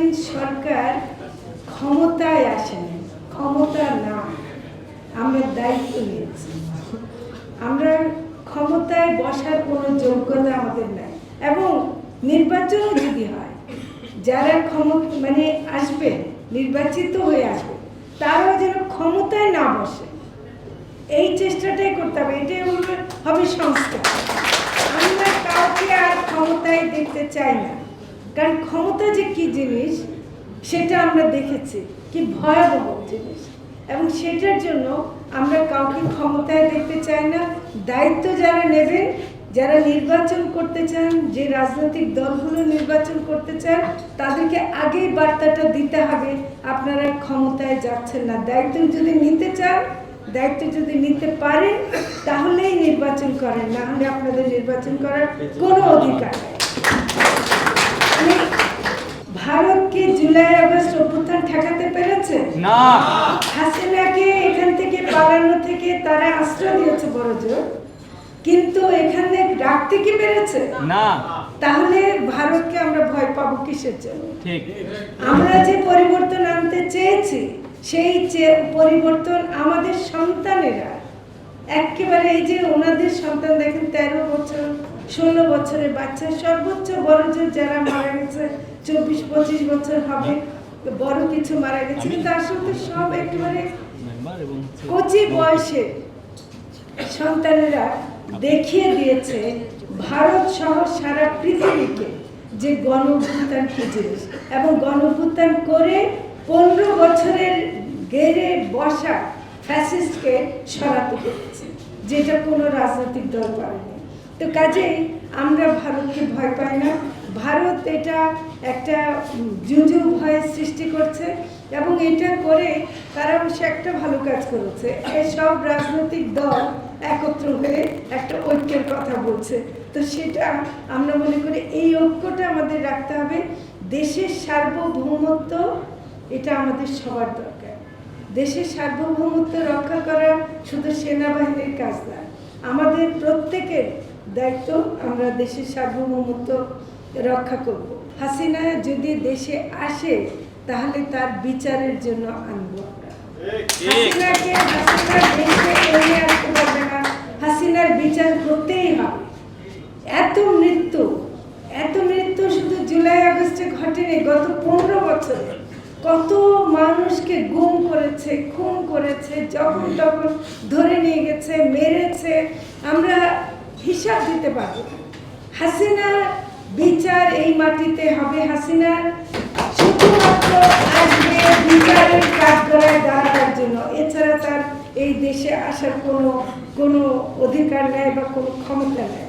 তৎকালীন সরকার ক্ষমতায় আসেনি, ক্ষমতা না, আমরা দায়িত্ব নিয়েছি। আমরা ক্ষমতায় বসার কোনো যোগ্যতা আমাদের নাই, এবং নির্বাচনও যদি হয়, যারা মানে আসবে, নির্বাচিত হয়ে আসবে, তারাও যেন ক্ষমতায় না বসে, এই চেষ্টাটাই করতে হবে। এটাই হবে সংস্কার। আমরা কাউকে আর ক্ষমতায় দেখতে চাই না, কারণ ক্ষমতা যে কি জিনিস সেটা আমরা দেখেছি, কি ভয়াবহ জিনিস, এবং সেটার জন্য আমরা কাউকে ক্ষমতায় দেখতে চাই না। দায়িত্ব যারা নেবেন, যারা নির্বাচন করতে চান, যে রাজনৈতিক দলগুলো নির্বাচন করতে চান, তাদেরকে আগেই বার্তাটা দিতে হবে আপনারা ক্ষমতায় যাচ্ছেন না। দায়িত্ব যদি নিতে চান, দায়িত্ব যদি নিতে পারেন, তাহলেই নির্বাচন করেন, না হলে আপনাদের নির্বাচন করার কোনো অধিকার নেই। ভারতকে জুলাই আগস্ট অভ্যুত্থান ঠেকাতে পেরেছে না। হাসিনাকে এখান থেকে পালানো থেকে তারা আশ্রয় দিয়েছে বড় জোর, কিন্তু এখানে রাখতে কি পেরেছে না। তাহলে ভারতকে আমরা ভয় পাবো কিসের জন্য? ঠিক। আমরা যে পরিবর্তন আনতে চেয়েছি, সেই পরিবর্তন আমাদের সন্তানেরা একেবারে, এই যে ওনাদের সন্তান দেখেন 13 বছর 16 বছরের বাচ্চা, সর্বোচ্চ বড় জোর যারা মারা গেছে 24-25 বছর হবে, বড় কিছু মারা গেছে, কিন্তু আসলে সব একেবারে কচি বয়সে সন্তানেরা দেখিয়ে দিয়েছে ভারত সহ সারা পৃথিবীকে যে গণঅভ্যুত্থান কি জিনিস, এবং গণঅভ্যুত্থান করে 15 বছরের গেড়ে বসা ফ্যাসিস্টকে সরাতে পেরেছে, যেটা কোনো রাজনৈতিক দল পারেনি। তো কাজেই আমরা ভারতকে ভয় পাই না। ভারত এটা একটা জুজু ভয়ের সৃষ্টি করছে, এবং এটা করে তারা অবশ্য একটা ভালো কাজ করেছে, এই সব রাজনৈতিক দল একত্র হয়ে একটা ঐক্যের কথা বলছে। তো সেটা আমরা মনে করি এই ঐক্যটা আমাদের রাখতে হবে। দেশের সার্বভৌমত্ব এটা আমাদের সবার দরকার। দেশের সার্বভৌমত্ব রক্ষা করা শুধু সেনাবাহিনীর কাজ না, আমাদের প্রত্যেকের দায়িত্ব। আমরা দেশের সার্বভৌমত্ব রক্ষা করব। হাসিনা যদি দেশে আসে, তাহলে তার বিচারের জন্য আনবো আমরা। হাসিনাকে হাসিনার দেশে এনে আসতে পারবে না, হাসিনার বিচার করতেই হবে। এত মৃত্যু শুধু জুলাই আগস্টে ঘটেনি, গত 15 বছরে কত মানুষকে গুম করেছে, খুন করেছে, যখন তখন ধরে নিয়ে গেছে, মেরেছে, আমরা হিসাব দিতে পারবো না। হাসিনার বিচার এই মাটিতে হবে। হাসিনা শুধুমাত্র আসবে বিচারের কাঠগড়ায় দাঁড়ানোর জন্য, এছাড়া তার এই দেশে আসার কোনো অধিকার নেই বা কোনো ক্ষমতা নেই।